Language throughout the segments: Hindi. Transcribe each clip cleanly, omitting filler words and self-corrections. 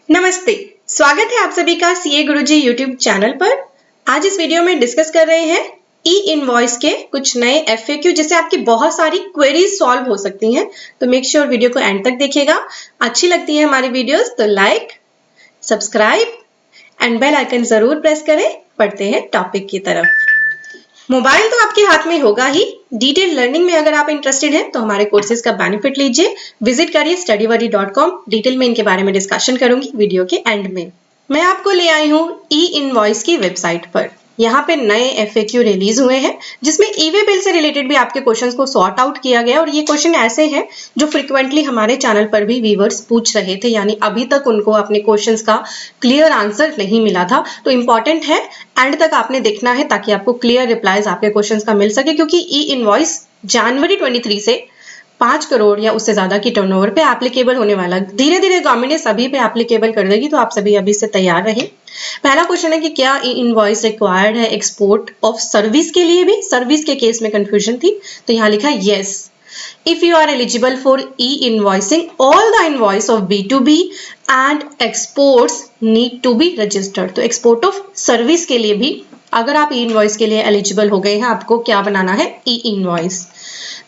नमस्ते, स्वागत है आप सभी का सीए गुरुजी यूट्यूब चैनल पर। आज इस वीडियो में डिस्कस कर रहे हैं ई इनवॉइस के कुछ नए एफएक्यू जिससे आपकी बहुत सारी क्वेरीज सॉल्व हो सकती हैं। तो मेक श्योर वीडियो को एंड तक देखिएगा। अच्छी लगती है हमारी वीडियोस तो like, subscribe and bell icon जरूर प्रेस करें। पढ़ते हैं टॉपिक की तरफ। मोबाइल तो आपके हाथ में होगा ही। डिटेल लर्निंग में अगर आप इंटरेस्टेड हैं तो हमारे कोर्सेज का बेनिफिट लीजिए। विजिट करिए studybuddy.com। डिटेल में इनके बारे में डिस्कशन करूंगी वीडियो के एंड में। मैं आपको ले आई हूँ ई इनवॉइस की वेबसाइट पर। यहाँ पे नए एफएक्यू रिलीज हुए हैं जिसमें ई वे बिल से रिलेटेड भी आपके क्वेश्चंस को सॉर्ट आउट किया गया और ये क्वेश्चन ऐसे हैं जो फ्रिक्वेंटली हमारे चैनल पर भी व्यूअर्स पूछ रहे थे, यानी अभी तक उनको अपने क्वेश्चंस का क्लियर आंसर नहीं मिला था। तो इंपॉर्टेंट है, एंड तक आपने देखना है ताकि आपको क्लियर रिप्लाईज आपके क्वेश्चंस का मिल सके, क्योंकि ई इनवॉइस जनवरी 23 से 5 करोड़ या उससे ज्यादा की टर्नओवर पे एप्लीकेबल होने वाला। धीरे धीरे गवर्नमेंट ने सभी पे एप्लीकेबल कर देगी, तो आप सभी अभी से तैयार रहें। पहला क्वेश्चन है कि क्या ई इनवॉइस रिक्वायर्ड है एक्सपोर्ट ऑफ सर्विस के लिए भी? सर्विस के केस में कंफ्यूजन थी, तो यहाँ लिखा है yes. If you are eligible for e-invoicing, all the invoice of B2B and exports need to be registered. तो export of service के लिए भी अगर आप e-invoice के लिए eligible हो गए हैं, आपको क्या बनाना है? e-invoice.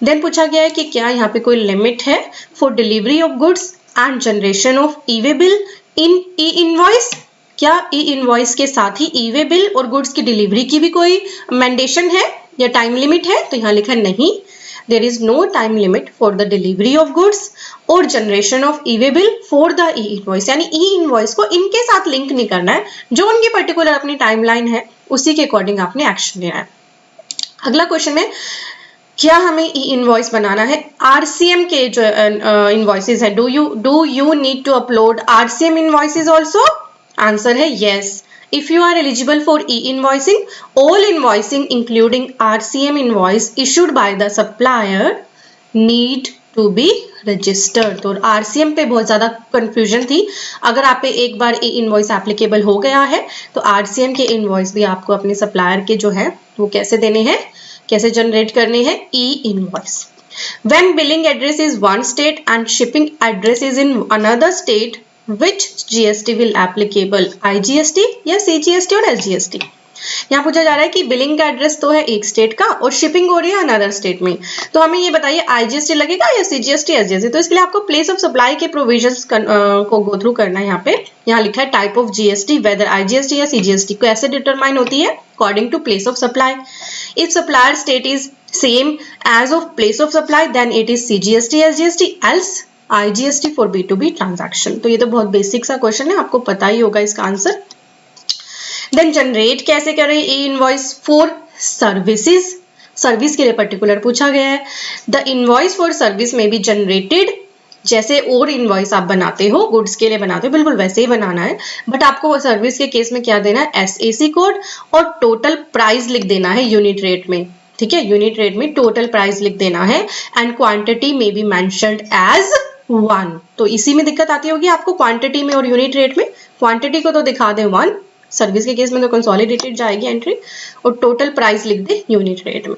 देन पूछा गया है कि क्या यहाँ पे कोई लिमिट है for delivery of goods and generation of e way bill in e invoice? क्या ई-इनवॉइस के साथ ही ई-वे बिल और गुड्स की डिलीवरी की भी कोई मैंडेशन है या टाइम लिमिट है? तो यहाँ लिखा नहीं, there is no time limit for the delivery of goods or generation of e-way bill for the e-invoice। यानी e-invoice को इनके साथ लिंक नहीं करना है, जो उनकी पर्टिकुलर अपनी टाइमलाइन है उसी के अकॉर्डिंग आपने एक्शन लेना है। अगला क्वेश्चन है, क्या हमें ई इनवॉइस बनाना है? आरसीएम के जो इनवॉइसेस है, do you need to upload RCM invoices also? Answer है yes. If you are eligible for e-invoicing, all invoicing including RCM invoice issued by the supplier need to be registered। तो RCM पे बहुत ज्यादा कंफ्यूजन थी। अगर आप पे एक बार e-invoice एप्लीकेबल हो गया है तो RCM के इनवॉइस भी आपको अपने सप्लायर के जो है वो कैसे देने हैं, कैसे जनरेट करने हैं? e-invoice। When billing address is one state and shipping address is in another state, which GST will applicable? IGST या CGST और SGST? यहाँ पूछा जा रहा है कि बिलिंग का एड्रेस तो है एक स्टेट का और शिपिंग हो रही है अनदर स्टेट में, तो हमें ये बताइए IGST लगेगा या CGST SGST? तो इसके लिए आपको प्लेस ऑफ सप्लाई के प्रोविजंस को गो थ्रू करना है। यहाँ पे यहाँ लिखा है type of GST, whether IGST या CGST को ऐसे डिटरमाइन होती है according to place of supply. If supplier state is same as of place of supply then it is CGST SGST, else IGST for B2B transaction. तो ये तो बहुत बेसिक सा क्वेश्चन है, आपको पता ही होगा इसका आंसर। देन जनरेट कैसे करें ई इनवॉइस फॉर सर्विसेज? सर्विस के लिए पर्टिकुलर पूछा गया है। द इनवॉइस फॉर सर्विस में बी जनरेटेड, जैसे और इनवॉइस आप बनाते हो गुड्स के लिए बनाते हो बिल्कुल वैसे ही बनाना है, बट आपको सर्विस के केस में क्या देना है? SAC कोड और टोटल प्राइस लिख देना है यूनिट रेट में। ठीक है, यूनिट रेट में टोटल प्राइस लिख देना है एंड क्वांटिटी में बी मेंशन्ड एज 1। तो इसी में दिक्कत आती होगी आपको क्वांटिटी में और यूनिट रेट में। क्वांटिटी को तो दिखा दे 1, सर्विस के केस में तो कंसोलिडेटेड जाएगी एंट्री, और टोटल प्राइस लिख दे यूनिट रेट में।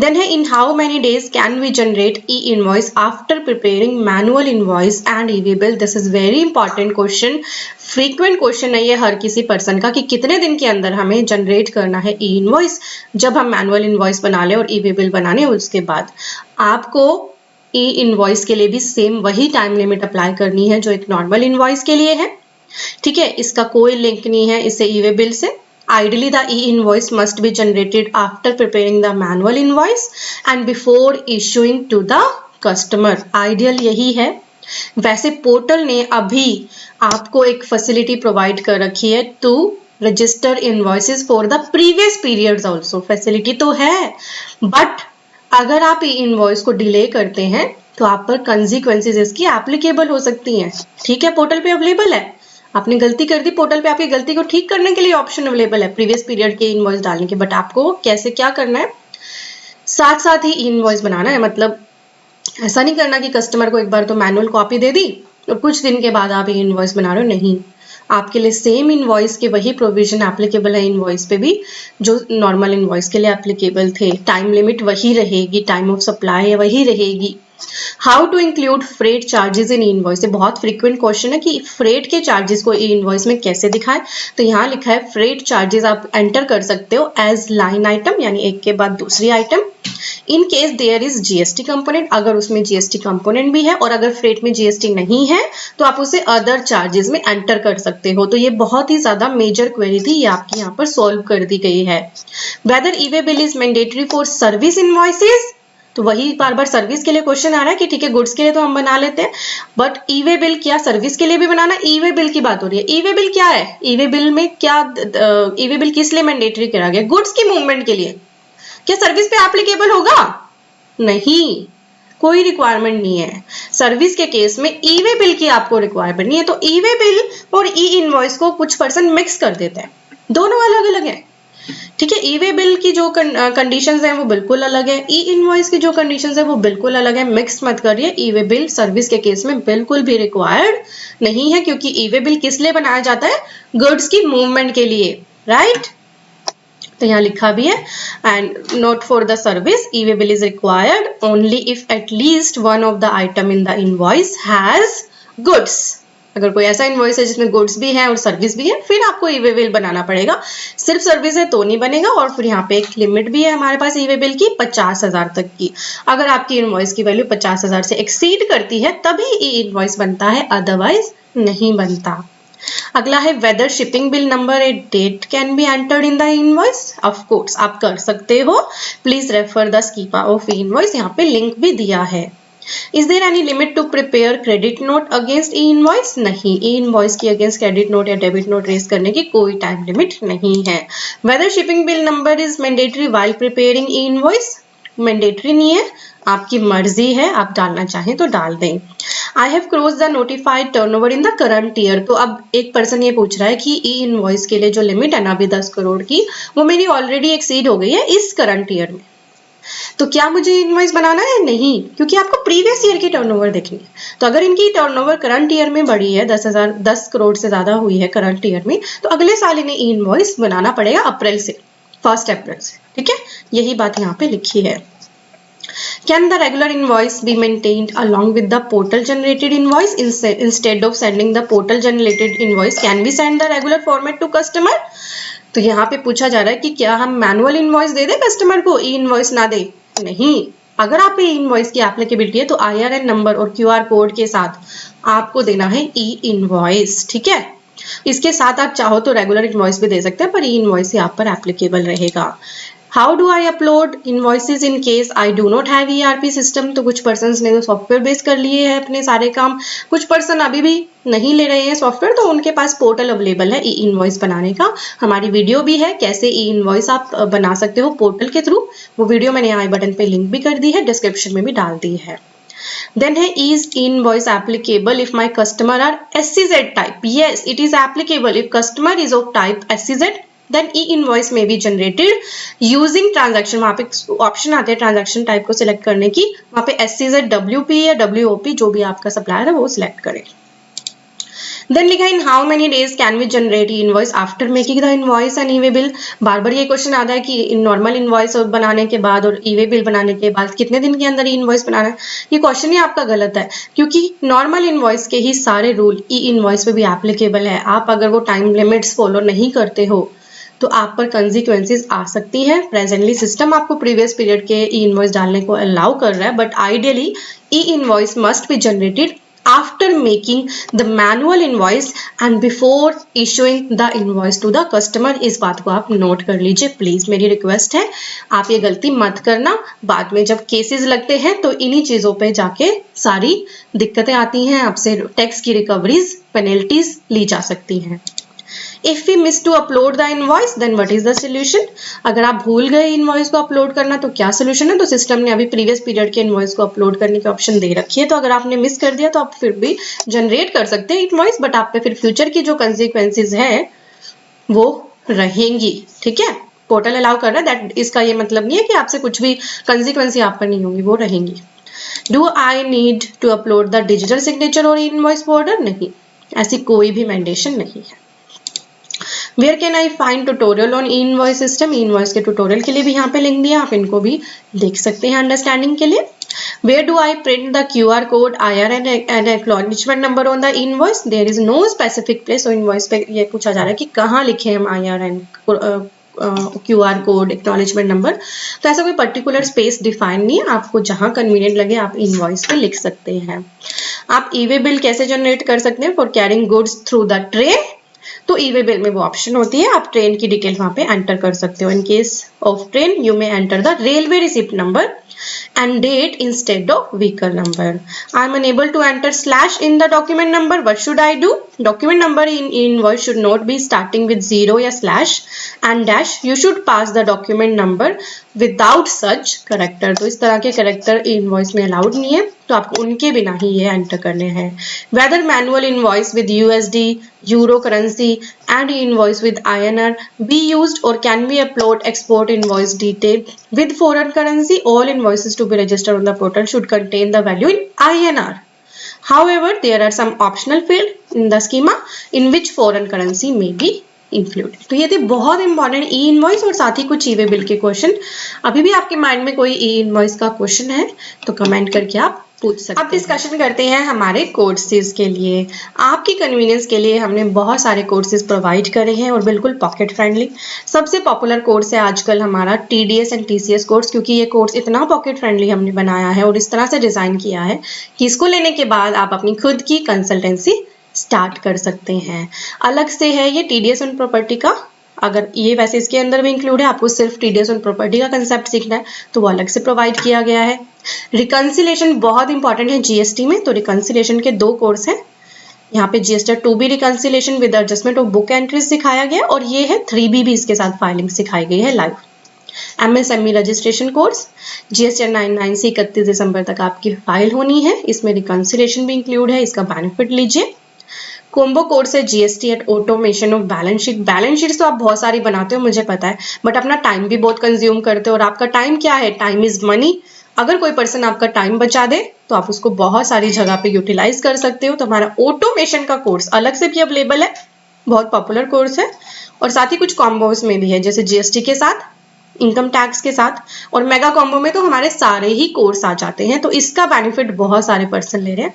देन है in how many days can we generate e invoice after preparing manual invoice and e way bill? This is very important question, frequent question है ये हर किसी पर्सन का कि कितने दिन के अंदर हमें जनरेट करना है ई इनवॉइस। जब हम मैनुअल इनवॉइस बना ले और ई-वे बिल बनाने उसके बाद आपको ई इनवॉइस के लिए भी सेम वही टाइम लिमिट अप्लाई करनी है जो एक नॉर्मल इनवॉइस के लिए है। ठीक है, इसका कोई लिंक नहीं है इससे ई-वे बिल से। Ideally, the e-invoice must be generated after preparing the manual invoice and before issuing to the customer. Ideal यही है। वैसे पोर्टल ने अभी आपको एक फैसिलिटी प्रोवाइड कर रखी है to register invoices for the previous periods also. Facility तो है, बट अगर आप ई-इनवॉइस को डिले करते हैं तो आप पर कंसिक्वेंसेस इसकी एप्लीकेबल हो सकती हैं। ठीक है, पोर्टल पे अवेलेबल है, आपने गलती कर दी, पोर्टल पे आपकी गलती को ठीक करने के लिए ऑप्शन अवेलेबल है प्रीवियस पीरियड के इनवॉइस डालने के, बट आपको कैसे क्या करना है? साथ साथ ही इनवॉइस बनाना है। मतलब ऐसा नहीं करना कि कस्टमर को एक बार तो मैनुअल कॉपी दे दी और कुछ दिन के बाद आप इनवॉइस बना रहे हो, नहीं। आपके लिए सेम इनवॉइस के वही प्रोविजन एप्लीकेबल है इनवॉइस पे भी जो नॉर्मल इनवॉइस के लिए एप्लीकेबल थे। टाइम लिमिट वही रहेगी, टाइम ऑफ सप्लाई वही रहेगी। How to include freight charges in invoice, बहुत फ्रीक्वेंट क्वेश्चन है कि फ्रेट के चार्जेस को इनवॉइस में कैसे दिखाएं। तो यहाँ लिखा है फ्रेट चार्जेस आप एंटर कर सकते हो एज लाइन आइटम, यानी एक के बाद दूसरी item. In case there is GST component, अगर उसमें जीएसटी कंपोनेंट भी है, और अगर फ्रेट में जीएसटी नहीं है तो आप उसे अदर चार्जेस में एंटर कर सकते हो। तो ये बहुत ही ज्यादा मेजर क्वेरी थी, ये आपकी यहाँ पर सॉल्व कर दी गई है। Whether e way bill is mandatory for service invoices, तो वही बार बार सर्विस के लिए क्वेश्चन आ रहा है कि ठीक है गुड्स के लिए तो हम बना लेते हैं, बट ई-वे बिल क्या सर्विस के लिए भी बनाना? ई-वे बिल की बात हो रही है। ई-वे बिल क्या है? ई-वे बिल में क्या, ई-वे बिल किस लिए मैंडेटरी करा गया? गुड्स की मूवमेंट के लिए। क्या सर्विस पे एप्लीकेबल होगा? नहीं, कोई रिक्वायरमेंट नहीं है। सर्विस के केस में ई-वे बिल की आपको रिक्वायरमेंट नहीं है। तो ई-वे बिल और ई इनवॉइस को कुछ पर्सन मिक्स कर देते हैं, दोनों अलग अलग है। ठीक है, ई-वे बिल की जो कंडीशंस हैं वो बिल्कुल अलग है, ई इनवॉइस की जो कंडीशंस है वो बिल्कुल अलग है। मिक्स मत करिए। ई-वे बिल सर्विस के केस में बिल्कुल भी रिक्वायर्ड नहीं है, क्योंकि ई-वे बिल किस लिए बनाया जाता है? गुड्स की मूवमेंट के लिए, राइट? तो यहाँ लिखा भी है, and note for the service e-way bill is required only if at least one of the item in the invoice has goods. अगर कोई ऐसा इनवॉइस है जिसमें गुड्स भी है और सर्विस भी है, फिर आपको ई-वे बिल बनाना पड़ेगा। सिर्फ सर्विस है तो नहीं बनेगा। और फिर यहाँ पे एक लिमिट भी है हमारे पास ई-वे बिल की 50,000 तक की। अगर आपकी इनवॉइस की वैल्यू 50,000 से एक्सीड करती है तभी ई इनवॉइस बनता है, अदरवाइज नहीं बनता। अगला है whether shipping bill number at date can be entered in the invoice. Of course आप कर सकते हो। Please refer the schema of invoice, यहाँ पे लिंक भी दिया है। Is there any limit to prepare credit note against e invoice? नहीं, ई इनवॉइस की अगेंस्ट क्रेडिट नोट या डेबिट नोट रेज करने की कोई टाइम लिमिट नहीं है। Whether shipping bill number is mandatory while preparing E invoice? Mandatory नहीं है, आपकी मर्जी है, आप डालना चाहें तो डाल दें। I have cross the notified turnover in the current year, तो अब एक पर्सन ये पूछ रहा है कि ई इनवॉइस के लिए जो लिमिट है ना अभी 10 करोड़ की, वो मेरी ऑलरेडी एक्सीड हो गई है इस करंट ईयर में। तो क्या मुझे इनवॉइस बनाना है? नहीं, क्योंकि आपको प्रीवियस ईयर की टर्नओवर देखनी है। तो अगर इनकी टर्नओवर करंट ईयर में बढ़ी है, 10 करोड़ से ज्यादा हुई है करंट ईयर में, तो अगले साल इन्हें इनवॉइस बनाना पड़ेगा अप्रैल से, 1 अप्रैल से। ठीक है, यही बात यहाँ पे लिखी है। Can the regular invoice be maintained along with the portal generated invoice? Instead of sending the portal generated invoice, can we send the regular format to customer? तो यहाँ पे पूछा जा रहा है कि क्या हम मैनुअल इनवॉइस दे दें कस्टमर को, ई इनवॉइस ना दे? नहीं, अगर आप ई इनवॉइस की एप्लीकेबिलिटी है तो IRN नंबर और QR कोड के साथ आपको देना है ई इनवॉइस। ठीक है, इसके साथ आप चाहो तो रेगुलर इनवॉइस भी दे सकते हैं, पर ई इनवॉइस ही आप पर एप्लीकेबल रहेगा। How do I upload invoices in case I do not have ERP system? तो कुछ पर्सन ने तो सॉफ्टवेयर बेस कर लिए हैं अपने सारे काम, कुछ पर्सन अभी भी नहीं ले रहे हैं सॉफ्टवेयर, तो उनके पास पोर्टल अवेलेबल है ई इनवॉइस बनाने का। हमारी वीडियो भी है कैसे ई इनवॉइस आप बना सकते हो पोर्टल के थ्रू, वो वीडियो मैंने आई बटन पे लिंक भी कर दी है, डिस्क्रिप्शन में भी डाल दी है। Then है is invoice applicable if my customer are SCZ type? Yes, it is applicable if customer is of type SCZ. Then e-invoice may be generated using transaction, वहाँ पे ऑप्शन आते हैं ट्रांजैक्शन टाइप को सिलेक्ट करने की, वहाँ पे SCZ, WP या WOP जो भी आपका सप्लायर है वो सिलेक्ट करें। देन लिखा in how many days can we generate invoice after making the invoice and e way bill. बार बार ये क्वेश्चन आता है कि नॉर्मल इनवॉइस बनाने के बाद और ई-वे बिल बनाने के बाद कितने दिन के अंदर इनवॉइस बनाना है। ये क्वेश्चन ही आपका गलत है, क्योंकि नॉर्मल इनवॉइस के ही सारे रूल ई इनवॉइस पे भी एप्लीकेबल है। आप अगर वो टाइम लिमिट्स फॉलो नहीं करते हो तो आप पर कंसिक्वेंसेस आ सकती है। प्रेजेंटली सिस्टम आपको प्रीवियस पीरियड के ई इनवॉइस डालने को अलाउ कर रहा है, but ideally E invoice must be generated after making the manual invoice and before issuing the invoice to the customer। इस बात को आप नोट कर लीजिए प्लीज, मेरी रिक्वेस्ट है, आप ये गलती मत करना। बाद में जब केसेस लगते हैं तो इन्हीं चीजों पे जाके सारी दिक्कतें आती हैं, आपसे टैक्स की रिकवरीज, पेनल्टीज ली जा सकती हैं। If we miss to upload the invoice, then what is the solution? अगर आप भूल गए इनवॉइस को अपलोड करना तो क्या सोल्यूशन है? तो सिस्टम ने अभी प्रीवियस पीरियड के इनवॉइस को अपलोड करने की ऑप्शन दे रखी है, तो अगर आपने मिस कर दिया तो आप फिर भी जनरेट कर सकते हैं इनवॉइस, बट आप पे फिर फ्यूचर की जो कंसिक्वेंसेज है वो रहेंगी। ठीक है, पोर्टल अलाउ कर रहा है, दैट इसका ये मतलब नहीं है कि आपसे कुछ भी कंसिक्वेंसी आप पर नहीं होंगी, वो रहेंगी। Do I need to upload the digital signature और इनवॉइस बॉर्डर? नहीं, ऐसी कोई भी मैंडेशन नहीं है। Where can I find tutorial on e invoice system, e invoice के ट्यूटोरियल के लिए भी यहाँ पे लिंक दिया, आप इनको भी देख सकते हैं अंडरस्टैंडिंग के लिए। Where do I print the QR code, IR and acknowledgement number on the invoice? There is no specific place. So invoice पे ये पूछा जा रहा है कि कहाँ लिखे हम IR and QR code, acknowledgement number. तो ऐसा कोई पर्टिकुलर स्पेस डिफाइन नहीं है, आपको जहां कन्वीनियंट लगे आप इनवॉइस पे लिख सकते हैं। आप ई वे बिल कैसे जनरेट कर सकते हैं? For carrying goods through the train, तो ई वे बिल में वो ऑप्शन होती है, आप ट्रेन की डिटेल वहां पे एंटर कर सकते हो। In case of train you may enter the railway receipt number and date instead of vehicle number. I am unable to enter slash in the document number. What should I do? Document number in invoice should not be starting with 0 या slash and dash. You should pass the document number without such character. तो इस तरह के character invoice में allowed नहीं है, तो आपको उनके बिना ही ये एंटर करने हैं। Whether manual invoice with USD, Euro currency and invoice with INR be used or can we upload export invoice detail with foreign currency? All invoices to be registered on the portal should contain the value in INR. However, there are some optional field in the schema in which foreign currency may be include. तो ये थे बहुत इंपॉर्टेंट ई इनवॉइस और साथ ही कुछ ई वे बिल के क्वेश्चन। अभी भी आपके माइंड में कोई ई इनवॉइस का क्वेश्चन है तो कमेंट करके आप पूछ सकते हैं। अब डिस्कशन करते हैं हमारे कोर्सेज के लिए। आपकी कन्वीनियंस के लिए हमने बहुत सारे कोर्सेज प्रोवाइड करे हैं और बिल्कुल पॉकेट फ्रेंडली। सबसे पॉपुलर कोर्स है आजकल हमारा TDS एंड TCS कोर्स, क्योंकि ये कोर्स इतना पॉकेट फ्रेंडली हमने बनाया है और इस तरह से डिजाइन किया है कि इसको लेने के बाद आप अपनी खुद की कंसल्टेंसी स्टार्ट कर सकते हैं। अलग से है ये TDS ऑन प्रॉपर्टी का, अगर ये वैसे इसके अंदर भी इंक्लूड है, आपको सिर्फ TDS ऑन प्रॉपर्टी का कंसेप्ट सीखना है तो वो अलग से प्रोवाइड किया गया है। रिकंसिलेशन बहुत इंपॉर्टेंट है GST में, तो रिकंसिलेशन के 2 कोर्स हैं। यहाँ पे GST 2B reconciliation with adjustment of book entries सिखाया गया और ये है 3B भी इसके साथ फाइलिंग सिखाई गई है live. MSME registration course GST 99 से 31 दिसंबर तक आपकी फाइल होनी है, इसमें रिकंसिलेशन भी इंक्लूड है, इसका बेनिफिट लीजिए। कॉम्बो कोर्स है GST at automation of balance sheet. Balance sheet तो आप बहुत सारी बनाते हो मुझे पता है, बट अपना टाइम भी बहुत कंज्यूम करते हो और आपका टाइम क्या है, टाइम इज मनी। अगर कोई पर्सन आपका टाइम बचा दे तो आप उसको बहुत सारी जगह पे यूटिलाइज कर सकते हो। तो हमारा ऑटोमेशन का कोर्स अलग से भी अवेलेबल है, बहुत पॉपुलर कोर्स है। और साथ ही कुछ कॉम्बोज में भी है, जैसे GST के साथ, इनकम टैक्स के साथ, और मेगा कॉम्बो में तो हमारे सारे ही कोर्स आ जाते हैं। तो इसका बेनिफिट बहुत सारे पर्सन ले रहे हैं,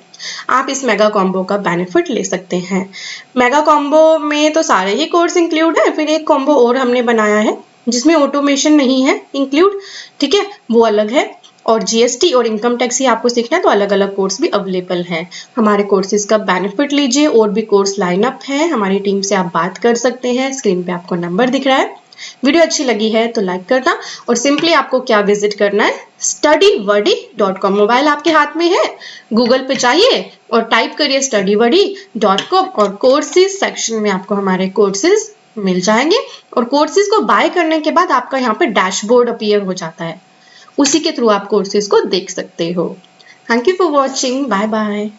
आप इस मेगा कॉम्बो का बेनिफिट ले सकते हैं। मेगा कॉम्बो में तो सारे ही कोर्स इंक्लूड है, फिर एक कॉम्बो और हमने बनाया है जिसमें ऑटोमेशन नहीं है इंक्लूड, ठीक है, वो अलग है। और GST और इनकम टैक्स ही आपको सीखना है तो अलग अलग कोर्स भी अवेलेबल हैं। हमारे कोर्सेज का बेनिफिट लीजिए, और भी कोर्स लाइनअप है, हमारी टीम से आप बात कर सकते हैं। स्क्रीन पे आपको नंबर दिख रहा है। वीडियो अच्छी लगी है तो लाइक करना, और सिंपली आपको क्या विजिट करना है, studywordy.com। मोबाइल आपके हाथ में है, गूगल पे जाइए और टाइप करिए studywordy.com और कोर्सेज सेक्शन में आपको हमारे कोर्सेज मिल जाएंगे। और कोर्सेज को बाय करने के बाद आपका यहाँ पे डैशबोर्ड अपीयर हो जाता है, उसी के थ्रू आप कोर्सेज को देख सकते हो। Thank you for watching, bye bye.